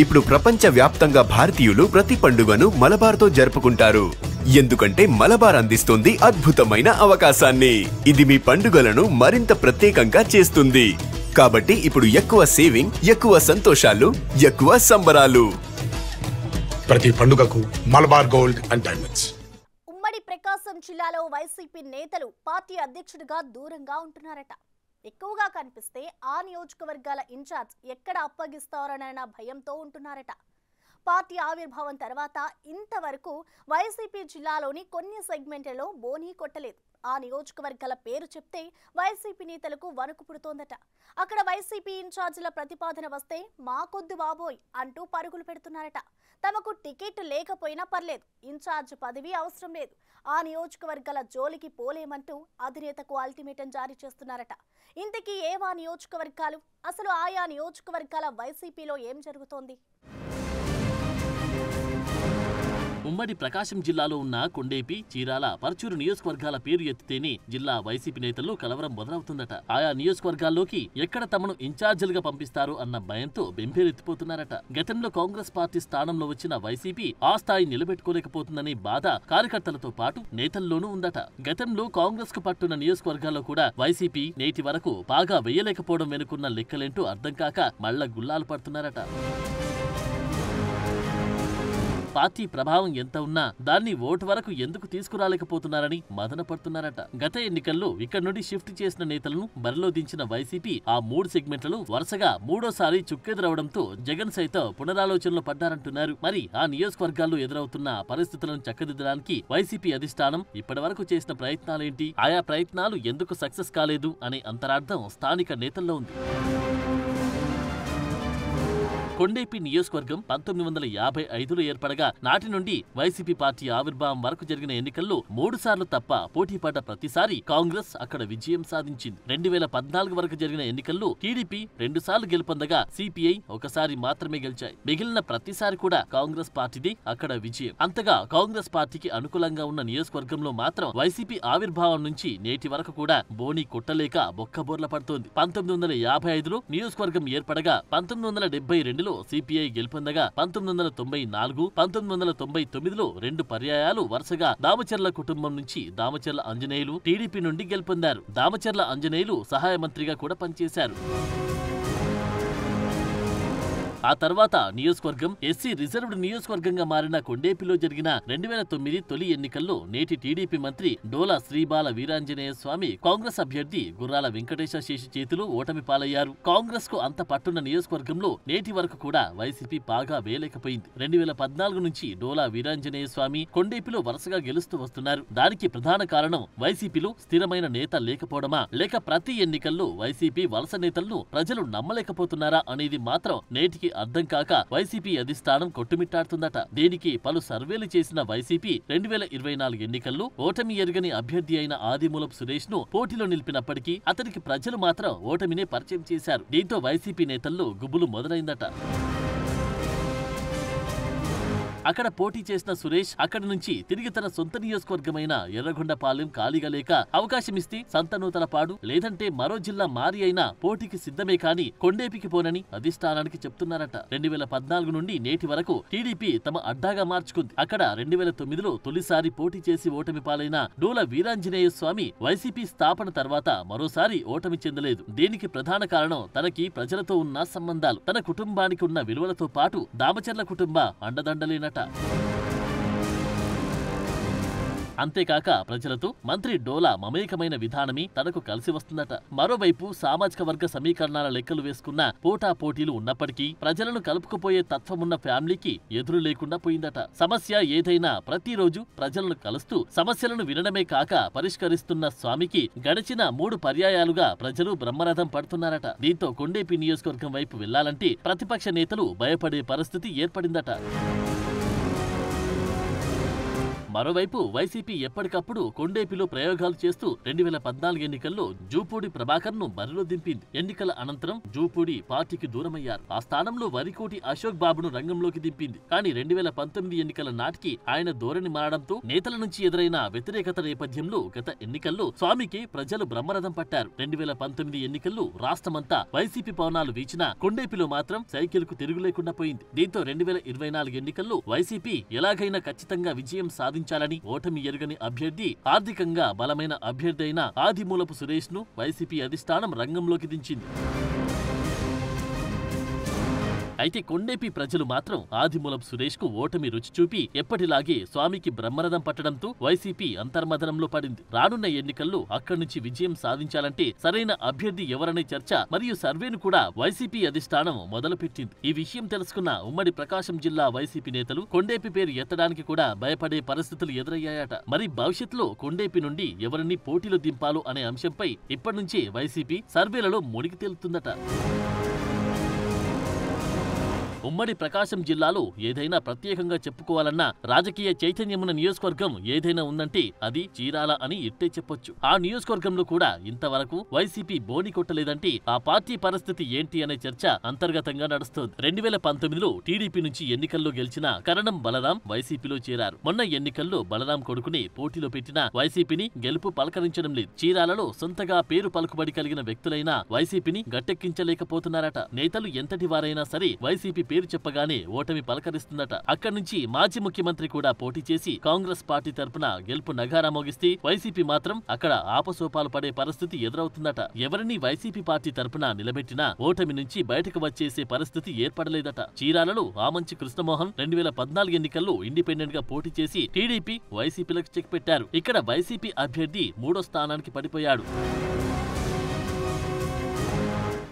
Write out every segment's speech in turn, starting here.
ఇప్పుడు ప్రపంచ వ్యాప్తంగా భారతీయులు ప్రతి పండుగను మలబార్తో జరుపుకుంటారు. ఎందుకంటే మలబార్ అందిస్తుంది అద్భుతమైన అవకాశాన్ని. ఇది మీ పండుగలను మరింత ప్రత్యేకంగా చేస్తుంది. కాబట్టి ఇప్పుడు ఎక్కువ సేవింగ్, ఎక్కువ సంతోషాలు, ఎక్కువ సంబరాలు. ప్రతి పండుగకు మలబార్ గోల్డ్ అండ్ డైమండ్స్. ఉమ్మడి ప్రకాశం జిల్లాలో వైసీపీ నేతలు పార్టీ అధ్యక్షుడిగా దూరంగా ఉంటున్నారట. ఎక్కువగా కనిపిస్తే ఆ నియోజకవర్గాల ఇన్ఛార్జ్ ఎక్కడ అప్పగిస్తారన్న భయంతో ఉంటున్నారట. పార్టీ ఆవిర్భావం తర్వాత ఇంతవరకు వైసీపీ జిల్లాలోని కొన్ని సెగ్మెంట్లలో బోనీ కొట్టలేదు. ఆ నియోజకవర్గాల పేరు చెప్తే వైసీపీ నేతలకు వణుకు పుడుతోందట. అక్కడ వైసీపీ ఇన్ఛార్జీల ప్రతిపాదన వస్తే మాకొద్దు బాబోయ్ అంటూ పరుగులు పెడుతున్నారట. తమకు టికెట్ లేకపోయినా పర్లేదు, ఇన్ఛార్జ్ పదవి అవసరం లేదు, ఆ నియోజకవర్గాల జోలికి పోలేమంటూ అధినేతకు అల్టిమేటం జారీ చేస్తున్నారట. ఇంతకీ ఏవా నియోజకవర్గాలు? అసలు ఆయా నియోజకవర్గాల వైసీపీలో ఏం జరుగుతోంది? ఉమ్మడి ప్రకాశం జిల్లాలో ఉన్న కొండేపి, చీరాల, పర్చూరు నియోజకవర్గాల పేరు ఎత్తితేనే జిల్లా వైసీపీ నేతల్లో కలవరం మొదలవుతుందట. ఆయా నియోజకవర్గాల్లోకి ఎక్కడ తమను ఇన్ఛార్జీలుగా పంపిస్తారు అన్న భయంతో బెంబేలెత్తిపోతున్నారట. గతంలో కాంగ్రెస్ పార్టీ స్థానంలో వచ్చిన వైసీపీ ఆ స్థాయి నిలబెట్టుకోలేకపోతుందనే బాధ కార్యకర్తలతో పాటు నేతల్లోనూ ఉందట. గతంలో కాంగ్రెస్ కు పట్టున్న నియోజకవర్గాల్లో కూడా వైసీపీ నేటి వరకు బాగా వేయలేకపోవడం వెనుకున్న లెక్కలేంటో అర్థం కాక మళ్ల గుల్లాలు పడుతున్నారట. పార్టీ ప్రభావం ఎంత ఉన్నా దాన్ని ఓటు వరకు ఎందుకు తీసుకురాలేకపోతున్నారని మదన పడుతున్నారట. గత ఎన్నికల్లో ఇక్కడ నుండి షిఫ్ట్ చేసిన నేతలను బరిలో దించిన వైసీపీ ఆ 3 సెగ్మెంట్లను వరుసగా మూడోసారి చుక్కెదురవడంతో జగన్ సైతం పునరాలోచనలో పడ్డారంటున్నారు. మరి ఆ నియోజకవర్గాల్లో ఎదురవుతున్న పరిస్థితులను చక్కదిద్దడానికి వైసీపీ అధిష్టానం ఇప్పటి వరకు చేసిన ప్రయత్నాలేంటి? ఆయా ప్రయత్నాలు ఎందుకు సక్సెస్ కాలేదు అనే అంతరార్థం స్థానిక నేతల్లో ఉంది. కొండేపి నియోజకవర్గం 1955లో ఏర్పడగా నాటి నుండి వైసీపీ పార్టీ ఆవిర్భావం వరకు జరిగిన ఎన్నికల్లో 3 సార్లు తప్ప పోటీ పడ్డ ప్రతిసారి కాంగ్రెస్ అక్కడ విజయం సాధించింది. 2014 వరకు జరిగిన ఎన్నికల్లో టీడీపీ 2 సార్లు గెలుపొందగా సిపిఐ ఒకసారి మాత్రమే గెలిచాయి. మిగిలిన ప్రతిసారి కూడా కాంగ్రెస్ పార్టీది అక్కడ విజయం. అంతగా కాంగ్రెస్ పార్టీకి అనుకూలంగా ఉన్న నియోజకవర్గంలో మాత్రం వైసీపీ ఆవిర్భావం నుంచి నేటి వరకు కూడా బోనీ కొట్టలేక బొక్కబోర్ల పడుతోంది. 1955లో నియోజకవర్గం ఏర్పడగా 1972లో సిపిఐ గెలుపొందగా 1994, 1999లో 2 పర్యాయాలు వరుసగా దామచర్ల కుటుంబం నుంచి దామచర్ల ఆంజనేయులు టీడీపీ నుండి గెలుపొందారు. దామచర్ల ఆంజనేయులు సహాయ మంత్రిగా కూడా పనిచేశారు. ఆ తర్వాత నియోజకవర్గం ఎస్సీ రిజర్వ్డ్ నియోజకవర్గంగా మారిన కొండేపిలో జరిగిన 2009 తొలి ఎన్నికల్లో నేటి టీడీపీ మంత్రి డోలా శ్రీబాల వీరాంజనేయ స్వామి కాంగ్రెస్ అభ్యర్థి గుర్రాల వెంకటేశ శేషి చేతిలో ఓటమి పాలయ్యారు. కాంగ్రెస్ కు అంత పట్టున్న నియోజకవర్గంలో నేటి వరకు కూడా వైసీపీ బాగా వేయలేకపోయింది. 2014 నుంచి డోలా వీరాంజనేయ స్వామి కొండేపిలో వరుసగా గెలుస్తూ వస్తున్నారు. దానికి ప్రధాన కారణం వైసీపీలో స్థిరమైన నేత లేకపోవడమా, లేక ప్రతి ఎన్నికల్లో వైసీపీ వలస నేతలను ప్రజలు నమ్మలేకపోతున్నారా అనేది మాత్రం నేటికి అర్థం కాక వైసీపీ అధిష్టానం కొట్టుమిట్టాడుతుందట. దీనికి పలు సర్వేలు చేసిన వైసీపీ 2024 ఎన్నికల్లో ఓటమి ఎరుగని అభ్యర్థి అయిన ఆదిమూలపు సురేష్ ను పోటీలో నిలిపినప్పటికీ అతనికి ప్రజలు మాత్రం ఓటమినే పరిచయం చేశారు. దీంతో వైసీపీ నేతల్లో గుబులు మొదలైందట. అక్కడ పోటీ చేసిన సురేష్ అక్కడి నుంచి తిరిగి తన సొంత నియోజకవర్గమైన ఎర్రగొండపాలెం ఖాళీగా లేక అవకాశమిస్తే సంతనూతలపాడు లేదంటే మరో జిల్లా మారి అయినా పోటీకి సిద్ధమే కాని కొండేపికి పోనని అధిష్టానానికి చెప్తున్నారట. 2014 నుండి నేటి వరకు టీడీపీ తమ అడ్డాగా మార్చుకుంది. అక్కడ 2009లో తొలిసారి పోటీ చేసి ఓటమి పాలైన డోల వీరాంజనేయ స్వామి వైసీపీ స్థాపన తర్వాత మరోసారి ఓటమి చెందలేదు. దీనికి ప్రధాన కారణం తనకి ప్రజలతో ఉన్న సంబంధాలు, తన కుటుంబానికి ఉన్న విలువలతో పాటు దామచర్ల కుటుంబ అండదండలేన. అంతేకాక ప్రజలతో మంత్రి డోలా మమేకమైన విధానమే తనకు కలిసి వస్తుందట. మరోవైపు సామాజిక వర్గ సమీకరణాల లెక్కలు వేసుకున్న పోటాపోటీలు ఉన్నప్పటికీ ప్రజలను కలుపుకుపోయే తత్వమున్న ఫ్యామిలీకి ఎదురు లేకుండా పోయిందట. సమస్య ఏదైనా ప్రతిరోజు ప్రజలను కలుస్తూ సమస్యలను వినడమే కాక పరిష్కరిస్తున్న స్వామికి గడిచిన 3 పర్యాయాలుగా ప్రజలు బ్రహ్మరథం పడుతున్నారట. దీంతో కొండేపి నియోజకవర్గం వైపు వెళ్లాలంటే ప్రతిపక్ష నేతలు భయపడే పరిస్థితి ఏర్పడిందట. మరోవైపు వైసీపీ ఎప్పటికప్పుడు కొండేపిలో ప్రయోగాలు చేస్తూ 2014 ఎన్నికల్లో జూపూడి ప్రభాకర్ ను బరిలో దింపింది. ఎన్నికల అనంతరం జూపూడి పార్టీకి దూరమయ్యారు. ఆ స్థానంలో వరికోటి అశోక్ బాబును రంగంలోకి దింపింది. కానీ 2019 ఎన్నికల నాటికి ఆయన ధోరణి మారడంతో నేతల నుంచి ఎదురైన వ్యతిరేకత నేపథ్యంలో గత ఎన్నికల్లో స్వామికి ప్రజలు బ్రహ్మరథం పట్టారు. 2019 ఎన్నికల్లో రాష్ట్రమంతా వైసీపీ పవనాలు వీచినా కొండేపిలో మాత్రం సైకిల్ కు తిరుగు లేకుండా పోయింది. దీంతో 2024 ఎన్నికల్లో వైసీపీ ఎలాగైనా ఖచ్చితంగా విజయం సాధించాలని ఓటమి ఎరుగని అభ్యర్థి, ఆర్థికంగా బలమైన అభ్యర్థి అయిన ఆదిమూలపు సురేష్ ను వైసీపీ అధిష్టానం రంగంలోకి దించింది. అయితే కొండేపి ప్రజలు మాత్రం ఆదిమూలపు సురేష్ కు ఓటమి రుచి చూపి ఎప్పటిలాగే స్వామికి బ్రహ్మరథం పట్టడంతో వైసీపీ అంతర్మథనంలో పడింది. రానున్న ఎన్నికల్లో అక్కడి నుంచి విజయం సాధించాలంటే సరైన అభ్యర్థి ఎవరనే చర్చ మరియు సర్వేను కూడా వైసీపీ అధిష్టానం మొదలుపెట్టింది. ఈ విషయం తెలుసుకున్న ఉమ్మడి ప్రకాశం జిల్లా వైసీపీ నేతలు కొండేపి పేరు ఎత్తడానికి కూడా భయపడే పరిస్థితులు ఎదురయ్యాయట. మరి భవిష్యత్తులో కొండేపి నుండి ఎవరిని పోటీలో దింపాలో అనే అంశంపై ఇప్పటి నుంచే వైసీపీ సర్వేలలో మునిగి తేలుతుందట. ఉమ్మడి ప్రకాశం జిల్లాలో ఏదైనా ప్రత్యేకంగా చెప్పుకోవాలన్నా రాజకీయ చైతన్యమున్న నియోజకవర్గం ఏదైనా ఉందంటే అది చీరాల అని ఇట్టే చెప్పొచ్చు. ఆ నియోజకవర్గంలో కూడా ఇంతవరకు వైసీపీ బోని కొట్టలేదంటే ఆ పార్టీ పరిస్థితి ఏంటి అనే చర్చ అంతర్గతంగా నడుస్తోంది. 2019లో టీడీపీ నుంచి ఎన్నికల్లో గెలిచిన కరణం బలరాం వైసీపీలో చేరారు. మొన్న ఎన్నికల్లో బలరాం కొడుకుని పోటీలో పెట్టిన వైసీపీని గెలుపు పలకరించడం లేదు. చీరాలలో సొంతగా పేరు పలుకుబడి కలిగిన వ్యక్తులైనా వైసీపీని గట్టెక్కించలేకపోతున్నారట. నేతలు ఎంతటి వారైనా సరే వైసీపీ పేరు చెప్పగానే ఓటమి పలకరిస్తుందట. అక్కడి నుంచి మాజీ ముఖ్యమంత్రి కూడా పోటీ చేసి కాంగ్రెస్ పార్టీ తరపున గెలుపు నగారా మోగిస్తే వైసీపీ మాత్రం అక్కడ ఆపసోపాలు పడే పరిస్థితి ఎదురవుతుందట. ఎవరిని వైసీపీ పార్టీ తరపున నిలబెట్టినా ఓటమి నుంచి బయటకు వచ్చేసే పరిస్థితి ఏర్పడలేదట. చీరాలలో ఆమంచి కృష్ణమోహన్ 2014 ఎన్నికల్లో ఇండిపెండెంట్ గా పోటీ చేసి టీడీపీ వైసీపీలకు చెక్ పెట్టారు. ఇక్కడ వైసీపీ అభ్యర్థి 3వ స్థానానికి పడిపోయాడు.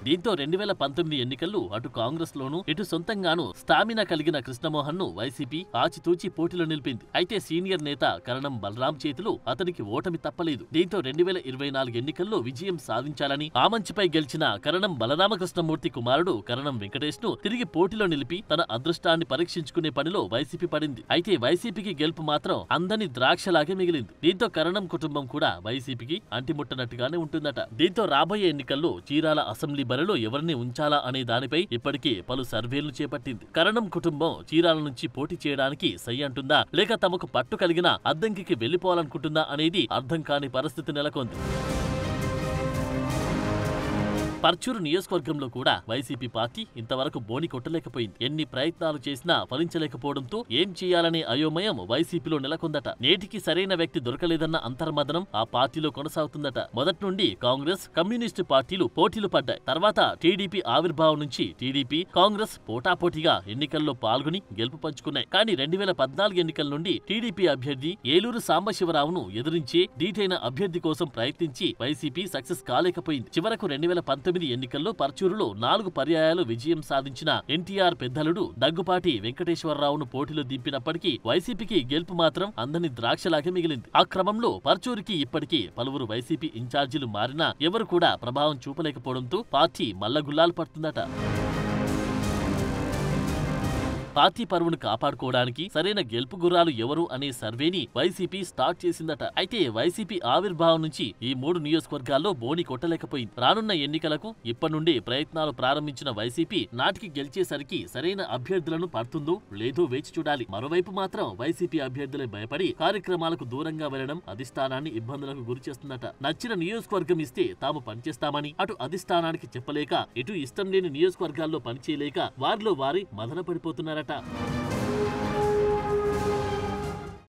దీంతో 2019 ఎన్నికల్లో అటు కాంగ్రెస్ లోనూ ఇటు సొంతంగానూ స్టామినా కలిగిన కృష్ణమోహన్ ను వైసీపీ ఆచితూచి పోటీలో నిలిపింది. అయితే సీనియర్ నేత కరణం బలరాం చేతిలో అతనికి ఓటమి తప్పలేదు. దీంతో 2024 ఎన్నికల్లో విజయం సాధించాలని ఆమంచిపై గెలిచిన కరణం బలరామకృష్ణమూర్తి కుమారుడు కరణం వెంకటేష్ ను తిరిగి పోటీలో నిలిపి తన అదృష్టాన్ని పరీక్షించుకునే పనిలో వైసీపీ పడింది. అయితే వైసీపీకి గెలుపు మాత్రం అందని ద్రాక్షలాగే మిగిలింది. దీంతో కరణం కుటుంబం కూడా వైసీపీకి అంటిముట్టనట్టుగానే ఉంటుందట. దీంతో రాబోయే ఎన్నికల్లో చీరాల అసెంబ్లీ బరిలో ఎవరిని ఉంచాలా అనే దానిపై ఇప్పటికే పలు సర్వేలు చేపట్టింది. కరణం కుటుంబం చీరాల నుంచి పోటీ చేయడానికి సై అంటుందా లేక తమకు పట్టు కలిగిన అద్దంకికి వెళ్లిపోవాలనుకుంటుందా అనేది అర్థం కాని పరిస్థితి నెలకొంది. పర్చూరు నియోజకవర్గంలో కూడా వైసీపీ పార్టీ ఇంతవరకు బోని కొట్టలేకపోయింది. ఎన్ని ప్రయత్నాలు చేసినా ఫలించలేకపోవడంతో ఏం చేయాలనే అయోమయం వైసీపీలో నెలకొందట. నేటికి సరైన వ్యక్తి దొరకలేదన్న అంతర్మదనం ఆ పార్టీలో కొనసాగుతుందట. మొదటి నుండి కాంగ్రెస్, కమ్యూనిస్టు పార్టీలు పోటీలు పడ్డాయి. తర్వాత టీడీపీ ఆవిర్భావం నుంచి టీడీపీ, కాంగ్రెస్ పోటాపోటీగా ఎన్నికల్లో పాల్గొని గెలుపు పంచుకున్నాయి. కానీ 2014 ఎన్నికల నుండి టీడీపీ అభ్యర్థి ఏలూరు సాంబశివరావును ఎదిరించే ధీటైన అభ్యర్థి కోసం ప్రయత్నించి వైసీపీ సక్సెస్ కాలేకపోయింది. చివరకు 2019 ఎన్నికల్లో పర్చూరులో 4 పర్యాయాలు విజయం సాధించిన ఎన్టీఆర్ పెద్దలుడు దగ్గుపాటి వెంకటేశ్వరరావును పోటీలో దింపినప్పటికీ వైసీపీకి గెలుపు మాత్రం అందని ద్రాక్షలాగే మిగిలింది. ఆ క్రమంలో పర్చూరుకి ఇప్పటికీ పలువురు వైసీపీ ఇన్ఛార్జీలు మారినా ఎవరు కూడా ప్రభావం చూపలేకపోవడంతో పార్టీ మల్లగుల్లాలు పడుతుందట. పార్టీ పరువును కాపాడుకోవడానికి సరైన గెలుపు గుర్రాలు ఎవరు అనే సర్వేని వైసీపీ స్టార్ట్ చేసిందట. అయితే వైసీపీ ఆవిర్భావం నుంచి ఈ 3 నియోజకవర్గాల్లో బోని కొట్టలేకపోయింది. రానున్న ఎన్నికలకు ఇప్పటి నుండి ప్రయత్నాలు ప్రారంభించిన వైసీపీ నాటికి గెలిచేసరికి సరైన అభ్యర్థులను పడుతుందో లేదో వేచి చూడాలి. మరోవైపు మాత్రం వైసీపీ అభ్యర్థులే భయపడి కార్యక్రమాలకు దూరంగా వెళ్లడం అధిష్టానాన్ని ఇబ్బందులకు గురి చేస్తుందట. నచ్చిన నియోజకవర్గం ఇస్తే తాము పనిచేస్తామని అటు అధిష్టానానికి చెప్పలేక ఇటు ఇష్టం లేని నియోజకవర్గాల్లో పనిచేయలేక వారిలో వారి మదన పడిపోతున్నారట.